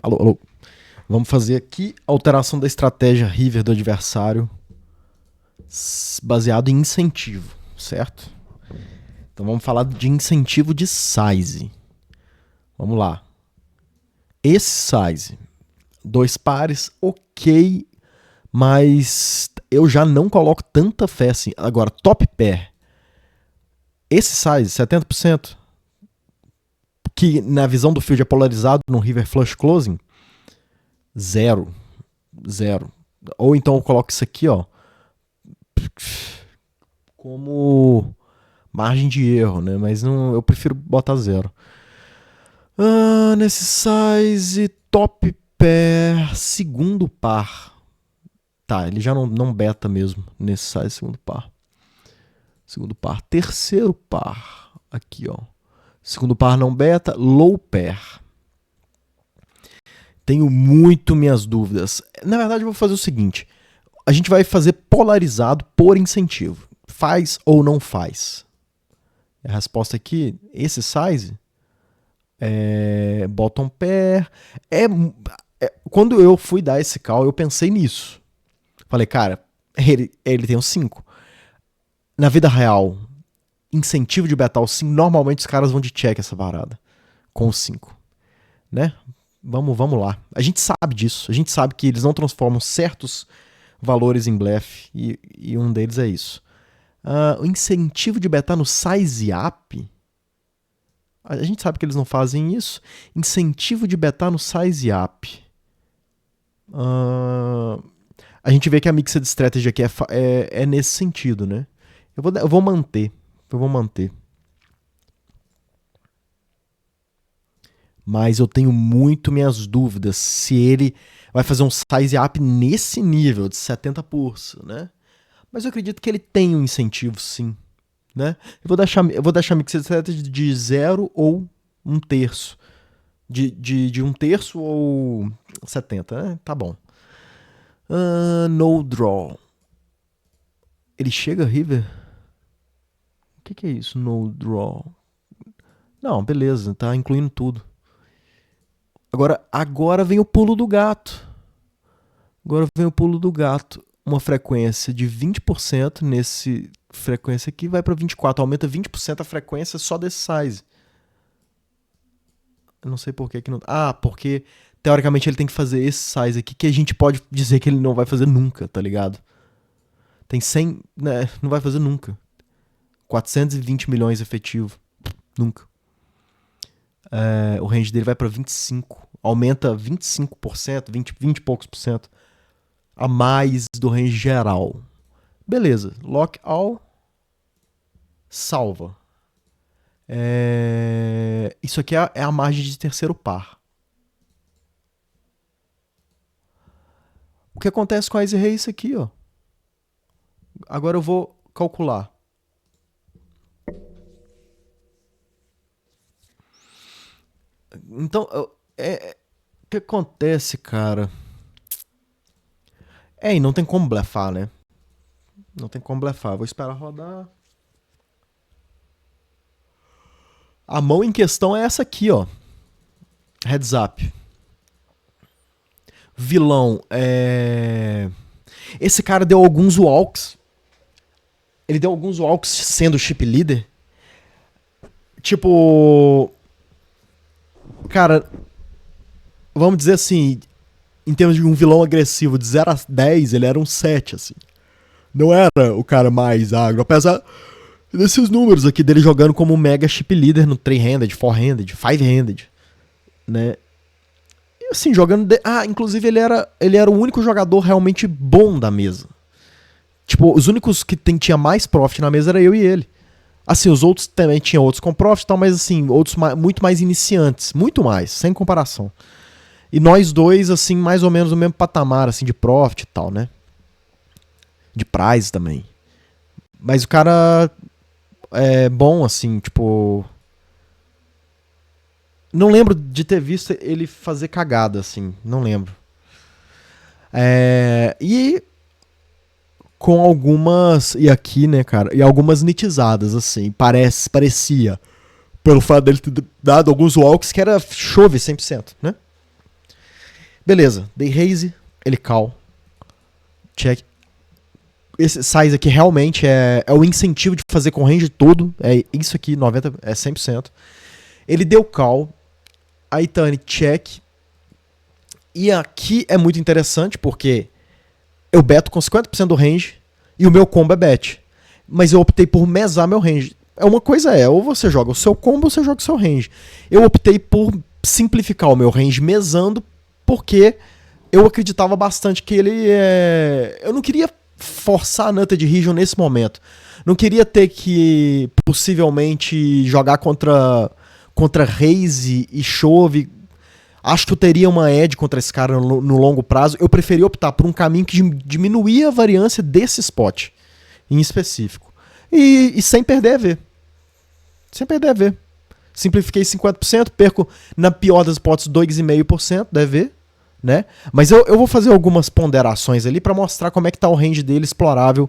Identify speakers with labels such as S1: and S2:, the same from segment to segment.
S1: Alô, alô. Vamos fazer aqui a alteração da estratégia River do adversário baseado em incentivo, certo? Então vamos falar de incentivo de size. Vamos lá. Esse size, dois pares, ok, mas eu já não coloco tanta fé assim. Agora, top pair. Esse size, 70%, que na visão do field é polarizado no River Flush Closing, zero. Zero. Ou então eu coloco isso aqui, ó, como margem de erro, né? Mas não, eu prefiro botar zero. Nesse size, top pair, segundo par. Tá, ele já não beta mesmo nesse size, segundo par. Segundo par. Terceiro par. Aqui, ó. Segundo par não beta, low pair. Tenho muito minhas dúvidas. Na verdade, eu vou fazer o seguinte. A gente vai fazer polarizado por incentivo. Faz ou não faz? A resposta aqui, esse size, bottom pair. Quando eu fui dar esse call, eu pensei nisso. Falei, cara, ele tem um 5. Na vida real, incentivo de betar o 5, normalmente os caras vão de check essa parada. Com o 5. Né? Vamos lá. A gente sabe disso. A gente sabe que eles não transformam certos valores em blefe. E um deles é isso. O incentivo de betar no size up. A gente sabe que eles não fazem isso. Incentivo de betar no size up. A gente vê que a Mixed Strategy aqui é nesse sentido, né? Eu vou manter. Mas eu tenho muito minhas dúvidas se ele vai fazer um size up nesse nível de 70%, né? Mas eu acredito que ele tem um incentivo, sim. Né? Eu vou deixar a Mixed Strategy de 0 ou 1/3. De 1/3 ou 70, né? Tá bom. No draw. Ele chega, River? O que é isso, no draw? Não, beleza, tá incluindo tudo. Agora vem o pulo do gato. Uma frequência de 20% nesse frequência aqui vai para 24%. Aumenta 20% a frequência só desse size. Eu não sei por que não... porque teoricamente ele tem que fazer esse size aqui, que a gente pode dizer que ele não vai fazer nunca, tá ligado? Tem 100... Né, não vai fazer nunca. 420 milhões efetivo. Nunca. O range dele vai para 25%. Aumenta 25%, 20 e poucos por cento a mais do range geral. Beleza. Lock all. Salva. Isso aqui é a margem de terceiro par. O que acontece com a Easy Race aqui, ó? Agora eu vou calcular. Então, o que acontece, cara? E não tem como blefar, né? Não tem como blefar. Vou esperar rodar. A mão em questão é essa aqui, ó. Heads up. Vilão. Esse cara deu alguns walks. Ele deu alguns walks sendo chip leader. Tipo... Cara, vamos dizer assim, em termos de um vilão agressivo de 0 a 10, ele era um 7, assim. Não era o cara mais agro, apesar desses números aqui dele jogando como um mega chip leader no 3-handed, 4-handed, 5-handed, né? E assim, jogando... inclusive ele era o único jogador realmente bom da mesa. Tipo, os únicos que tinha mais profit na mesa era eu e ele. Assim, os outros também tinham outros com profit e tal, mas assim, outros muito mais iniciantes. Muito mais, sem comparação. E nós dois, assim, mais ou menos no mesmo patamar, assim, de profit e tal, né? De prize também. Mas o cara é bom, assim, tipo... Não lembro de ter visto ele fazer cagada, assim. Não lembro. E... com algumas... E aqui, né, cara? E algumas nitizadas, assim. Parecia. Pelo fato dele ter dado alguns walks que era chove 100%, né? Beleza, dei raise, ele call, check. Esse size aqui realmente é o incentivo de fazer com range todo, é isso aqui, 90, é 100%. Ele deu call, aí Tani check, e aqui é muito interessante porque eu beto com 50% do range e o meu combo é bet. Mas eu optei por mesar meu range. Uma coisa ou você joga o seu combo ou você joga o seu range. Eu optei por simplificar o meu range mesando porque eu acreditava bastante que ele eu não queria forçar a Nutted Region nesse momento. Não queria ter que possivelmente jogar contra Raze e Chove. Acho que eu teria uma edge contra esse cara no longo prazo. Eu preferi optar por um caminho que diminuía a variância desse spot em específico. E sem perder a ver. Sem perder a ver. Simplifiquei 50%, perco na pior das hipóteses 2,5% da EV, né? Mas eu vou fazer algumas ponderações ali para mostrar como é que tá o range dele explorável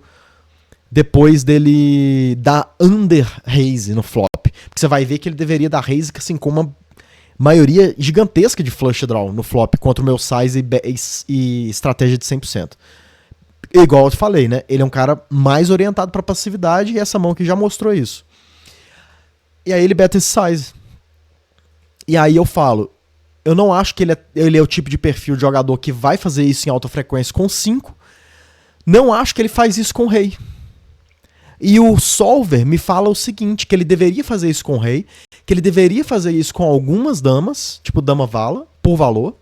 S1: depois dele dar under raise no flop. Porque você vai ver que ele deveria dar raise assim, com uma maioria gigantesca de flush draw no flop contra o meu size e estratégia de 100%. Igual eu te falei, né? Ele é um cara mais orientado para passividade e essa mão aqui já mostrou isso. E aí ele beta esse size. E aí eu falo, eu não acho que ele é o tipo de perfil de jogador que vai fazer isso em alta frequência com 5. Não acho que ele faz isso com rei. E o solver me fala o seguinte, que ele deveria fazer isso com rei, que ele deveria fazer isso com algumas damas, tipo dama vala, por valor,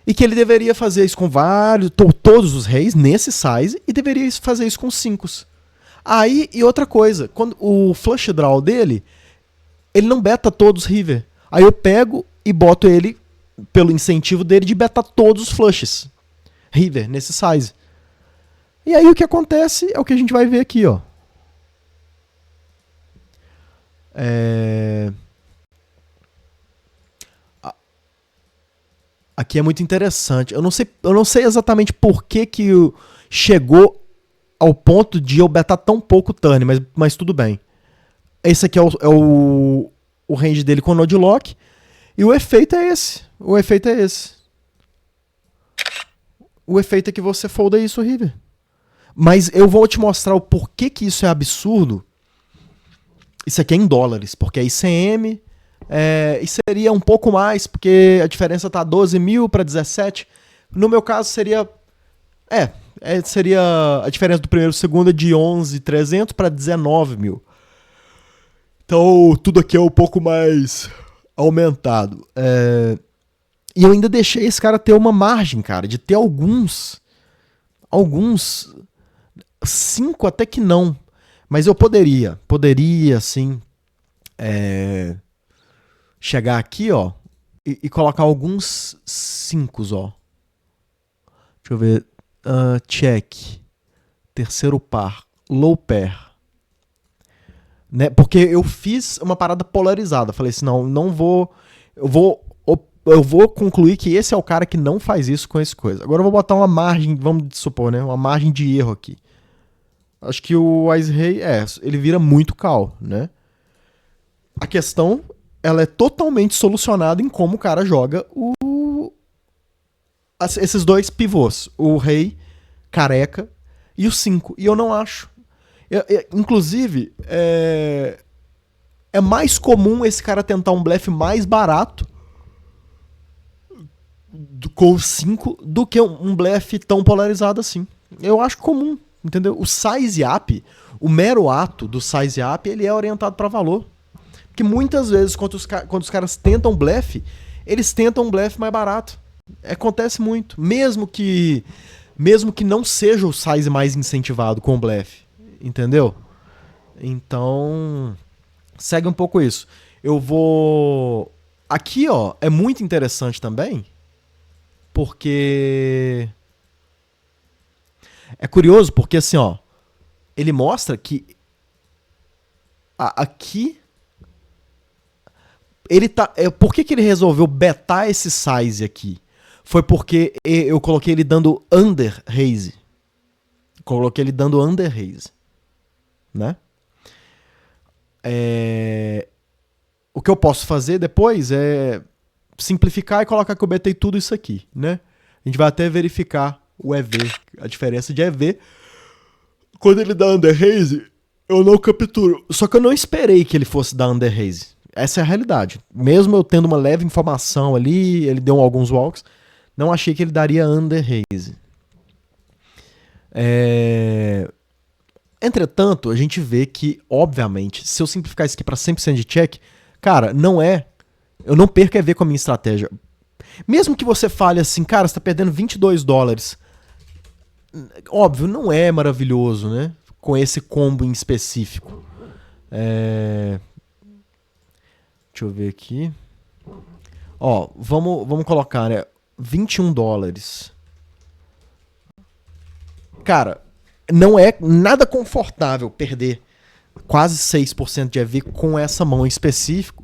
S1: e que ele deveria fazer isso com todos os reis nesse size, e deveria fazer isso com 5. Aí, e outra coisa, quando o flush draw dele, ele não beta todos os river. Aí eu pego e boto ele, pelo incentivo dele, de beta todos os flushes river nesse size. E aí o que acontece é o que a gente vai ver aqui, ó. Aqui é muito interessante. Eu não sei exatamente por que chegou ao ponto de eu betar tão pouco turn, mas tudo bem. Esse aqui é o range dele com Node Lock. E o efeito é esse. O efeito é que você folda isso, River. Mas eu vou te mostrar o porquê que isso é absurdo. Isso aqui é em dólares, porque é ICM. E seria um pouco mais, porque a diferença tá 12 mil para 17. No meu caso seria... seria a diferença do primeiro e segundo de 11.300 para 19 mil. Então tudo aqui é um pouco mais aumentado. E eu ainda deixei esse cara ter uma margem, cara, de ter alguns 5 até que não. Mas eu poderia sim, chegar aqui, ó, e colocar alguns 5, ó. Deixa eu ver. Check. Terceiro par. Low pair. Né? Porque eu fiz uma parada polarizada. Falei assim, não vou... Eu vou concluir que esse é o cara que não faz isso com essa coisa. Agora eu vou botar uma margem, vamos supor, né? Uma margem de erro aqui. Acho que o Ice Rei, ele vira muito cal, né? A questão, ela é totalmente solucionada em como o cara joga esses dois pivôs. O Rei, careca e o 5. E eu não acho. Inclusive, é mais comum esse cara tentar um blefe mais barato com o 5 do que um blefe tão polarizado assim. Eu acho comum, entendeu? O size up, o mero ato do size up, ele é orientado para valor. Porque muitas vezes, quando os caras tentam blefe, eles tentam um blefe mais barato. Acontece muito. Mesmo que não seja o size mais incentivado com o blefe. Entendeu? Então, segue um pouco isso. Eu vou... Aqui, ó, é muito interessante também, porque... É curioso, porque assim, ó, ele mostra que aqui... Ele tá... Por que ele resolveu betar esse size aqui? Foi porque eu coloquei ele dando under raise. Coloquei ele dando under raise. Né? O que eu posso fazer depois é simplificar e colocar que eu betei tudo isso aqui, né? A gente vai até verificar o EV, a diferença de EV. Quando ele dá underraise, eu não capturo. Só que eu não esperei que ele fosse dar underraise. Essa é a realidade. Mesmo eu tendo uma leve informação ali, ele deu alguns walks, não achei que ele daria underraise. Entretanto, a gente vê que, obviamente, se eu simplificar isso aqui para 100% de check, cara, não é... Eu não perco EV com a minha estratégia. Mesmo que você fale assim, cara, você tá perdendo $22. Óbvio, não é maravilhoso, né? Com esse combo em específico. Deixa eu ver aqui. Ó, vamos colocar, né? $21. Cara, não é nada confortável perder quase 6% de EV com essa mão em específico.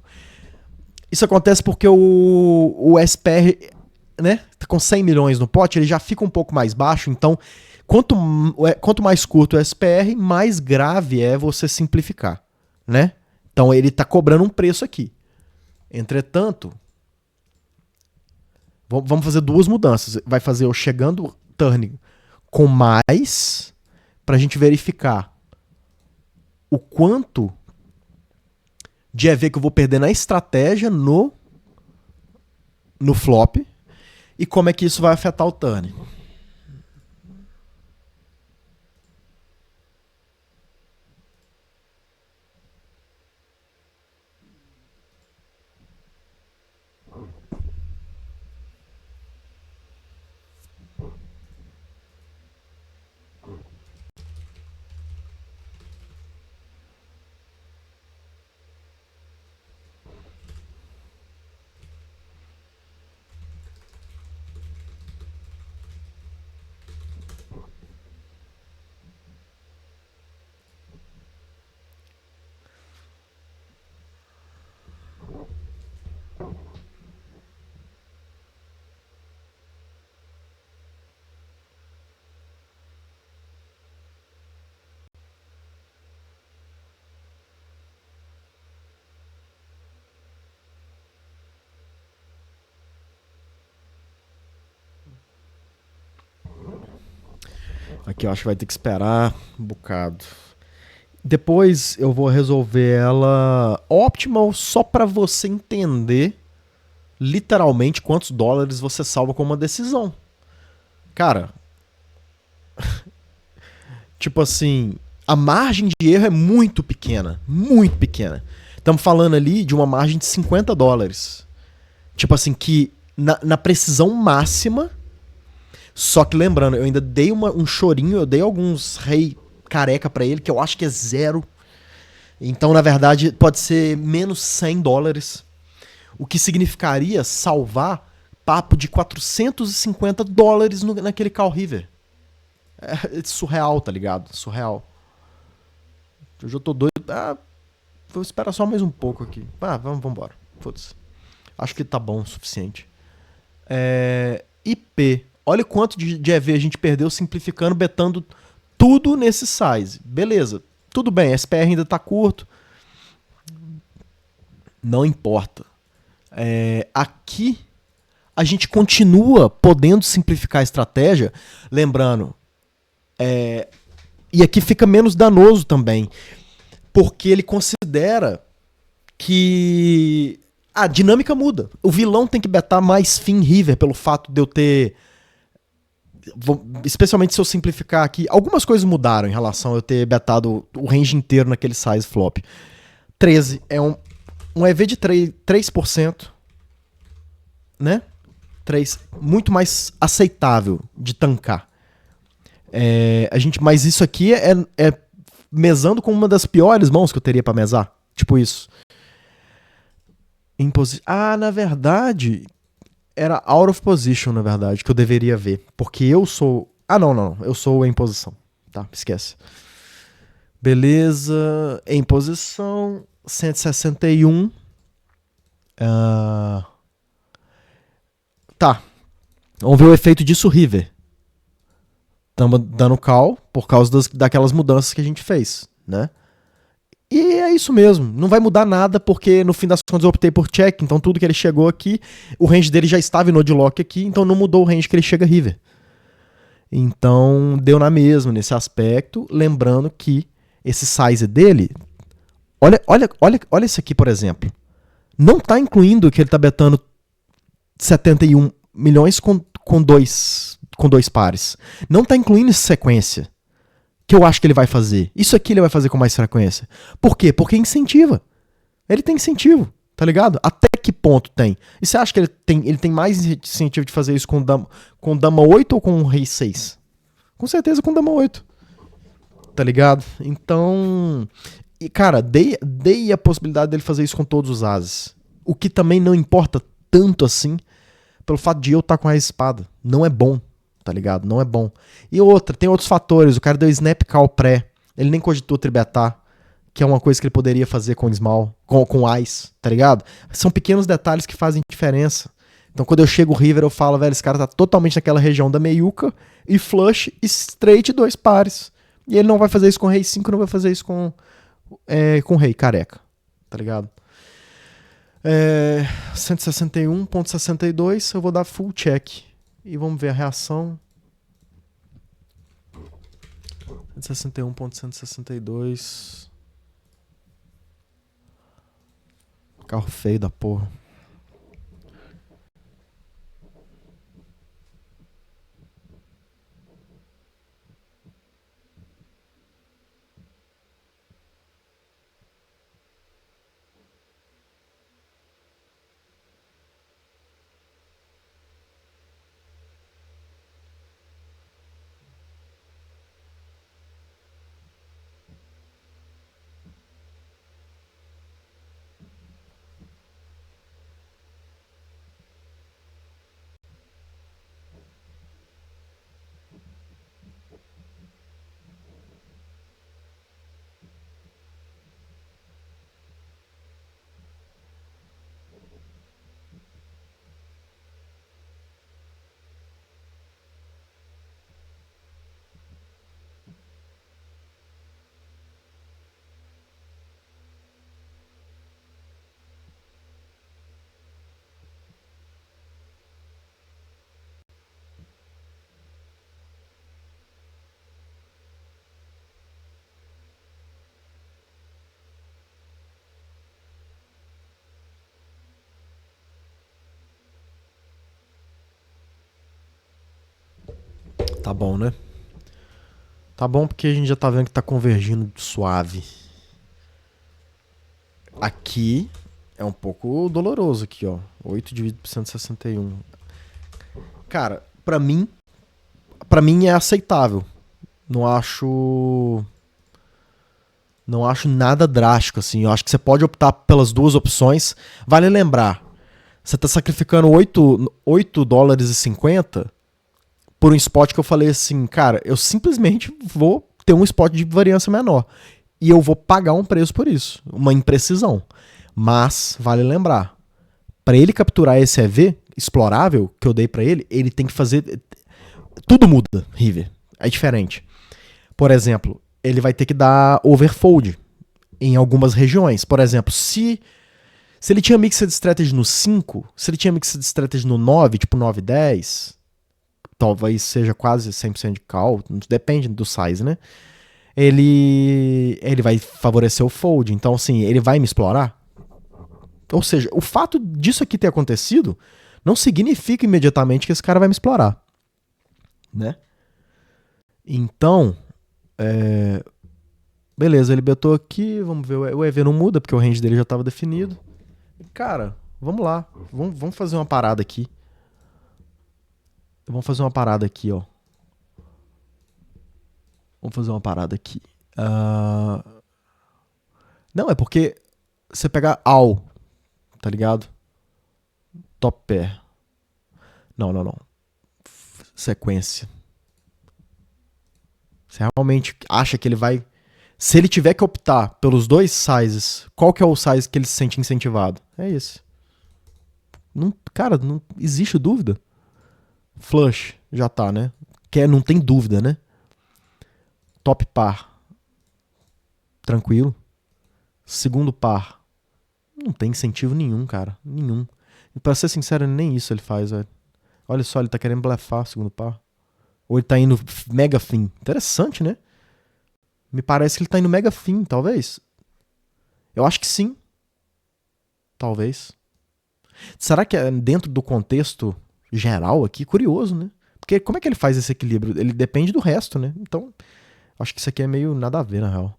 S1: Isso acontece porque o SPR, né, tá com 100 milhões no pote, ele já fica um pouco mais baixo, então quanto mais curto o SPR, mais grave é você simplificar, né? Então ele tá cobrando um preço aqui. Entretanto, vamos fazer duas mudanças. Vai fazer eu chegando turn com mais, pra gente verificar o quanto de EV que eu vou perder na estratégia no flop e como é que isso vai afetar o turn. Aqui eu acho que vai ter que esperar um bocado. Depois eu vou resolver ela optimal só pra você entender literalmente quantos dólares você salva com uma decisão. Cara, tipo assim, a margem de erro é muito pequena. Muito pequena. Estamos falando ali de uma margem de $50. Tipo assim, que na precisão máxima. Só que lembrando, eu ainda dei um chorinho, eu dei alguns rei careca pra ele, que eu acho que é 0. Então, na verdade, pode ser menos $100. O que significaria salvar papo de $450 naquele Call River. É surreal, tá ligado? Surreal. Eu já tô doido. Vou esperar só mais um pouco aqui. Vamos embora. Foda-se. Acho que tá bom o suficiente. IP. Olha quanto de EV a gente perdeu simplificando, betando tudo nesse size. Beleza. Tudo bem, SPR ainda tá curto. Não importa. Aqui a gente continua podendo simplificar a estratégia. Lembrando, e aqui fica menos danoso também, porque ele considera que a dinâmica muda. O vilão tem que betar mais Fin River pelo fato de eu ter... Especialmente se eu simplificar aqui. Algumas coisas mudaram em relação a eu ter betado o range inteiro naquele size flop. 13 é um EV de 3%, né? 3, muito mais aceitável de tancar. Mas isso aqui é mesando com uma das piores mãos que eu teria pra mesar. Tipo isso. Na verdade, era out of position, na verdade, que eu deveria ver. Porque eu sou... não. Eu sou em posição. Tá, esquece. Beleza. Em posição. 161. Tá. Vamos ver o efeito disso, River. Estamos dando call por causa daquelas mudanças que a gente fez, né? E é isso mesmo, não vai mudar nada porque no fim das contas eu optei por check, então tudo que ele chegou aqui, o range dele já estava em node lock aqui, então não mudou o range que ele chega river. Então deu na mesma nesse aspecto, lembrando que esse size dele, olha isso aqui por exemplo, não está incluindo que ele está betando 71 milhões com dois pares, não está incluindo essa sequência que eu acho que ele vai fazer. Isso aqui ele vai fazer com mais frequência. Por quê? Porque incentiva. Ele tem incentivo, tá ligado? Até que ponto tem? E você acha que ele tem mais incentivo de fazer isso com dama 8 ou com rei 6? Com certeza com dama 8. Tá ligado? Então, e cara, dei a possibilidade dele fazer isso com todos os ases. O que também não importa tanto assim, pelo fato de eu estar com a espada. Não é bom, tá ligado? Não é bom. E outra, tem outros fatores. O cara deu snap call pré. Ele nem cogitou tribetar, que é uma coisa que ele poderia fazer com small, com ice, tá ligado? São pequenos detalhes que fazem diferença. Então quando eu chego o river eu falo, velho, esse cara tá totalmente naquela região da meiuca e flush e straight dois pares. E ele não vai fazer isso com rei 5, não vai fazer isso com rei careca, tá ligado? 161.62, eu vou dar full check. E vamos ver a reação. 161.162. Carro feio da porra. Tá bom, né? Tá bom porque a gente já tá vendo que tá convergindo suave. Aqui é um pouco doloroso aqui, ó. 8 dividido por 161. Cara, pra mim é aceitável. Não acho nada drástico assim. Eu acho que você pode optar pelas duas opções. Vale lembrar, você tá sacrificando 8 dólares e 50 por um spot que eu falei assim, cara, eu simplesmente vou ter um spot de variância menor. E eu vou pagar um preço por isso. Uma imprecisão. Mas, vale lembrar, para ele capturar esse EV explorável que eu dei para ele, ele tem que fazer... Tudo muda, River. É diferente. Por exemplo, ele vai ter que dar overfold em algumas regiões. Por exemplo, se ele tinha Mixed Strategy no 5, se ele tinha Mixed Strategy no 9, tipo 9, 10, talvez seja quase 100% de call, depende do size, né? Ele vai favorecer o fold. Então, assim, ele vai me explorar. Ou seja, o fato disso aqui ter acontecido não significa imediatamente que esse cara vai me explorar, né? Então, beleza, ele betou aqui, vamos ver, o EV não muda porque o range dele já estava definido. Cara, vamos lá, vamos fazer uma parada aqui. Vamos fazer uma parada aqui, ó. Vamos fazer uma parada aqui. Não, é porque você pegar all, tá ligado? Top pair. Não. Sequência. Você realmente acha que ele vai... Se ele tiver que optar pelos dois sizes, qual que é o size que ele se sente incentivado? É esse. Não, cara, não existe dúvida. Flush, já tá, né? Não tem dúvida, né? Top par. Tranquilo. Segundo par. Não tem incentivo nenhum, cara. Nenhum. E pra ser sincero, nem isso ele faz, velho. Olha só, ele tá querendo blefar segundo par. Ou ele tá indo mega fim. Interessante, né? Me parece que ele tá indo mega fim, talvez. Eu acho que sim. Talvez. Será que é dentro do contexto geral aqui? Curioso, né? Porque como é que ele faz esse equilíbrio? Ele depende do resto, né? Então, acho que isso aqui é meio nada a ver, na real.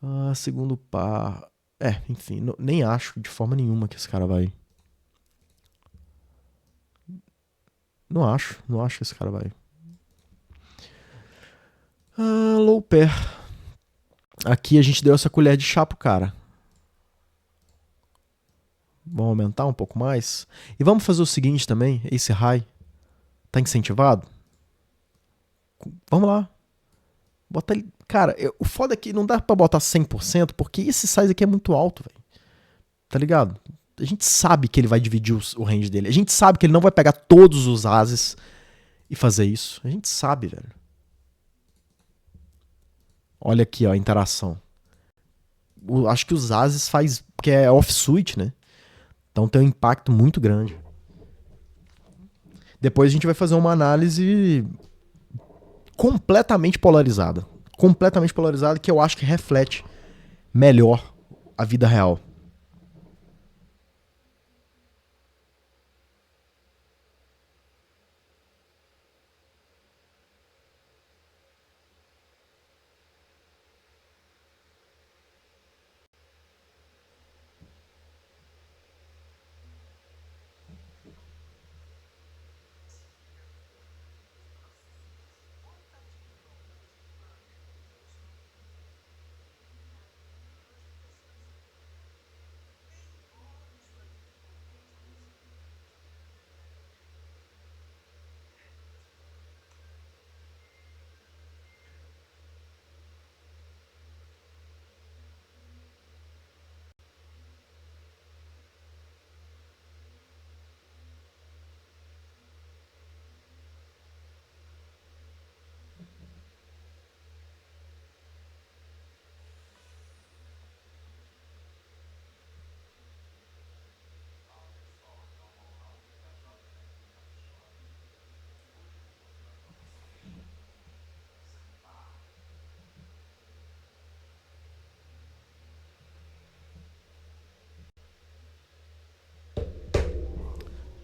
S1: Ah, segundo par. Enfim, nem acho de forma nenhuma que esse cara vai. Não acho que esse cara vai. Ah, low pair. Aqui a gente deu essa colher de chá pro cara. Vamos aumentar um pouco mais. E vamos fazer o seguinte também, esse high. Tá incentivado? Vamos lá. Bota ele. Cara, o foda é que não dá pra botar 100% porque esse size aqui é muito alto, velho. Tá ligado? A gente sabe que ele vai dividir o range dele. A gente sabe que ele não vai pegar todos os ases e fazer isso. A gente sabe, velho. Olha aqui, ó, a interação. Acho que os ases faz. Porque é off-suite, né? Então tem um impacto muito grande. Depois a gente vai fazer uma análise completamente polarizada. Completamente polarizada, que eu acho que reflete melhor a vida real.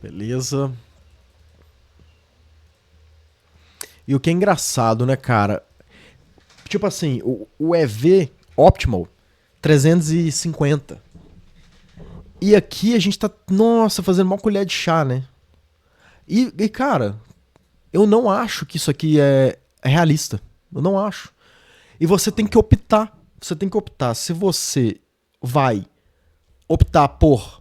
S1: Beleza. E o que é engraçado, né, cara? Tipo assim, o EV Optimal 350. E aqui a gente tá, nossa, fazendo uma colher de chá, né? Cara, eu não acho que isso aqui é realista. Eu não acho. E você tem que optar. Você tem que optar se você vai optar por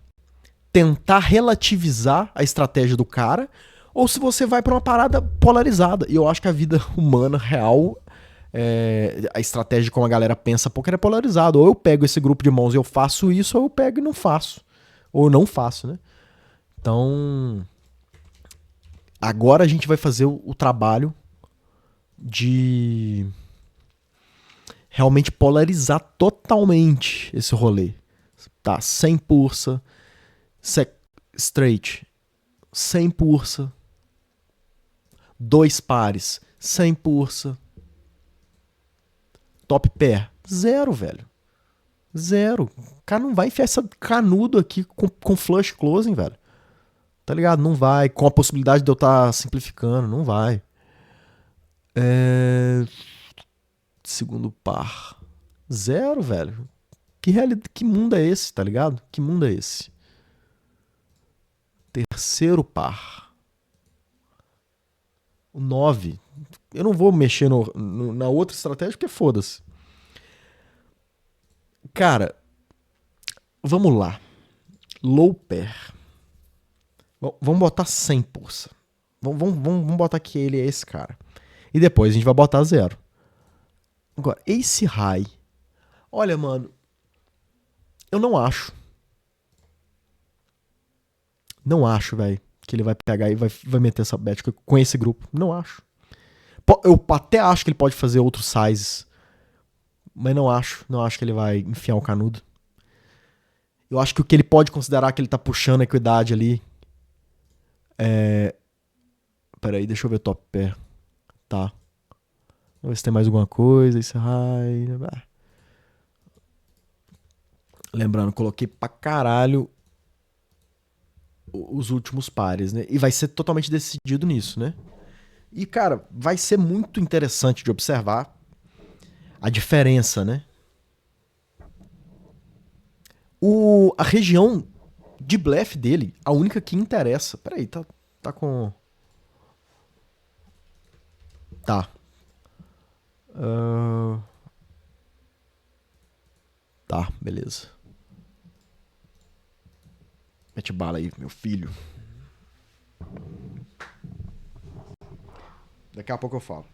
S1: tentar relativizar a estratégia do cara ou se você vai pra uma parada polarizada. E eu acho que a vida humana real, a estratégia como a galera pensa poker é polarizado. Ou eu pego esse grupo de mãos e eu faço isso, ou eu pego e não faço. Ou não faço, né? Então, agora a gente vai fazer o trabalho de realmente polarizar totalmente esse rolê. Tá, sem pursa, straight, sem pursa, dois pares, sem pursa, top pair, zero, velho. Zero. O cara não vai enfiar essa canudo aqui com flush closing, velho. Tá ligado? Não vai. Com a possibilidade de eu estar simplificando, não vai. Segundo par. Zero, velho. Que mundo é esse, tá ligado? Que mundo é esse? Terceiro par. O 9. Eu não vou mexer na outra estratégia porque foda-se. Cara, vamos lá. Low pair. Vamos botar 100 pulsa. Vamos botar que ele é esse cara. E depois a gente vai botar zero. Agora, Ace High. Olha, mano. Eu não acho. Não acho, velho, que ele vai pegar e vai meter essa bet com esse grupo. Não acho. Eu até acho que ele pode fazer outros sizes. Mas não acho. Não acho que ele vai enfiar o canudo. Eu acho que o que ele pode considerar que ele tá puxando a equidade ali. Peraí, deixa eu ver o top pair. Tá. Vamos ver se tem mais alguma coisa. Isso, high. Lembrando, coloquei pra caralho os últimos pares, né? E vai ser totalmente decidido nisso, né? E, cara, vai ser muito interessante de observar a diferença, né? A região de blefe dele, a única que interessa. Peraí, tá com. Tá. Ah, tá, beleza. Mete bala aí, meu filho. Daqui a pouco eu falo.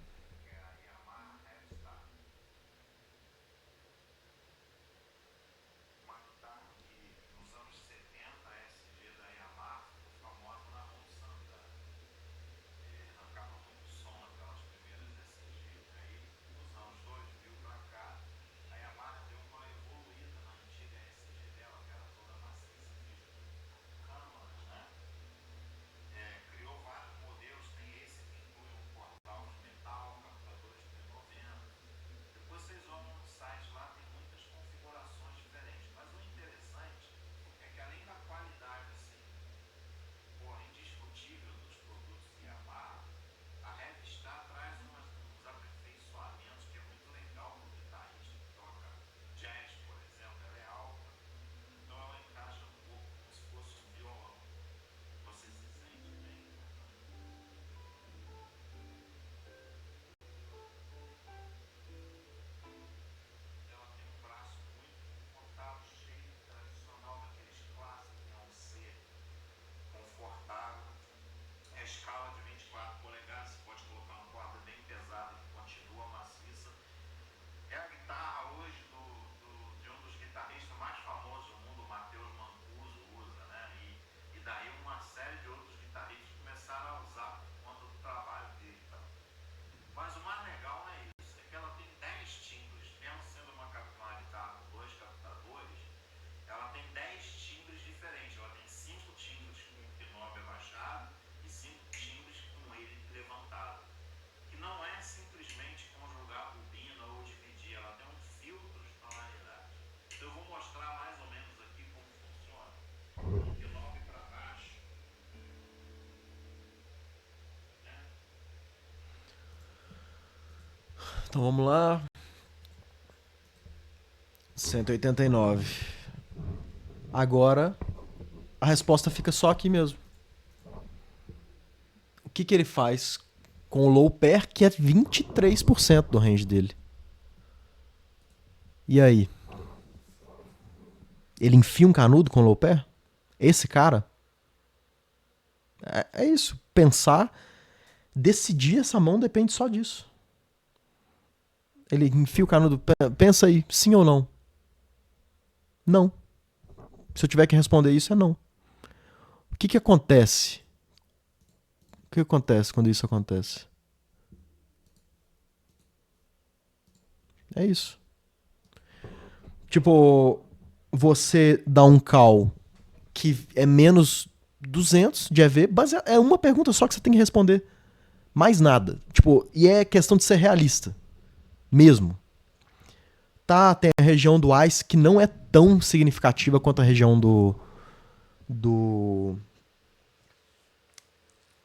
S1: Então vamos lá. 189. Agora a resposta fica só aqui mesmo. O que ele faz com o low pair, que é 23% do range dele? E aí? Ele enfia um canudo com o low pair? Esse cara? É isso. Pensar, decidir essa mão depende só disso. Ele enfia o canudo. Pensa aí, sim ou não? Não. Se eu tiver que responder isso, é não. O que acontece? O que acontece quando isso acontece? É isso. Tipo, você dá um call que é menos 200 de EV, é uma pergunta só que você tem que responder. Mais nada. Tipo, e é questão de ser realista. Mesmo. Tá, tem a região do Ice que não é tão significativa quanto a região do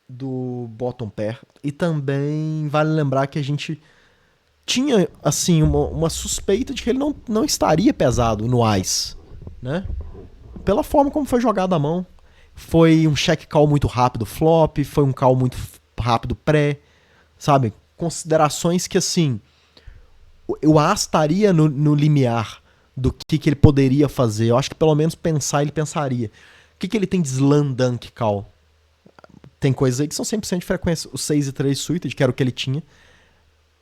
S1: do bottom pair. E também vale lembrar que a gente tinha, assim, uma suspeita de que ele não estaria pesado no Ice, né? Pela forma como foi jogada a mão. Foi um check call muito rápido flop, foi um call muito rápido pré, sabe? Considerações que, assim, o As estaria no limiar do que ele poderia fazer. Eu acho que pelo menos pensar ele pensaria. O que ele tem de slam dunk call? Tem coisas aí que são 100% de frequência. O 6 e 3 suited, que era o que ele tinha,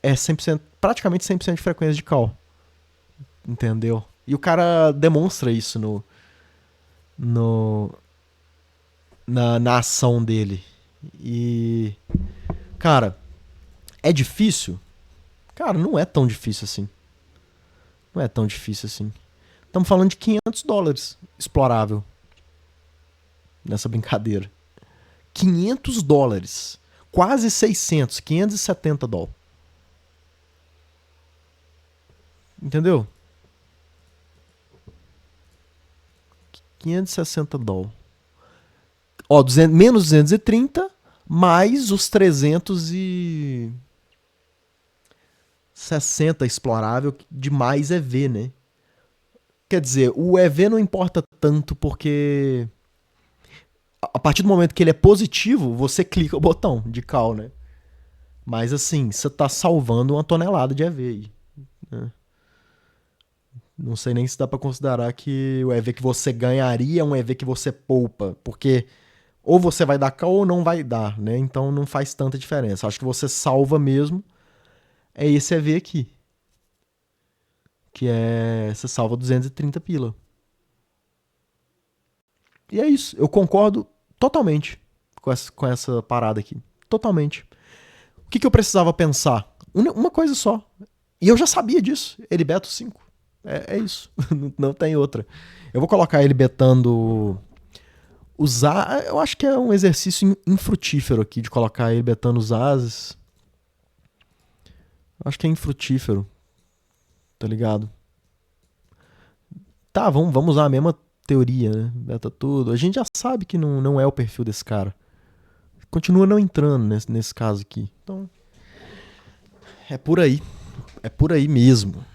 S1: é 100%, praticamente 100% de frequência de call. Entendeu? E o cara demonstra isso no na ação dele. E, cara, é difícil? Cara, não é tão difícil assim. Não é tão difícil assim. Estamos falando de $500 explorável nessa brincadeira. $500. Quase 600, $570. Entendeu? $560. Ó, menos 230, mais os 360 explorável de mais EV, né? Quer dizer, o EV não importa tanto porque a partir do momento que ele é positivo, você clica o botão de call, né? Mas assim, você tá salvando 1 tonelada de EV aí, né? Não sei nem se dá pra considerar que o EV que você ganharia é um EV que você poupa, porque ou você vai dar call ou não vai dar, né? Então não faz tanta diferença. Acho que você salva mesmo é esse EV aqui, que é você salva 230 pila. E é isso, eu concordo totalmente com essa parada aqui. Totalmente. O que eu precisava pensar? Uma coisa só. E eu já sabia disso. Ele beta 5. É isso. Não tem outra. Eu vou colocar ele betando. Usar. Eu acho que é um exercício infrutífero aqui de colocar ele betando os ases. Acho que é infrutífero. Tá ligado? Tá, vamos usar a mesma teoria, né? Beta tudo. A gente já sabe que não é o perfil desse cara. Continua não entrando nesse caso aqui. Então, é por aí. É por aí mesmo.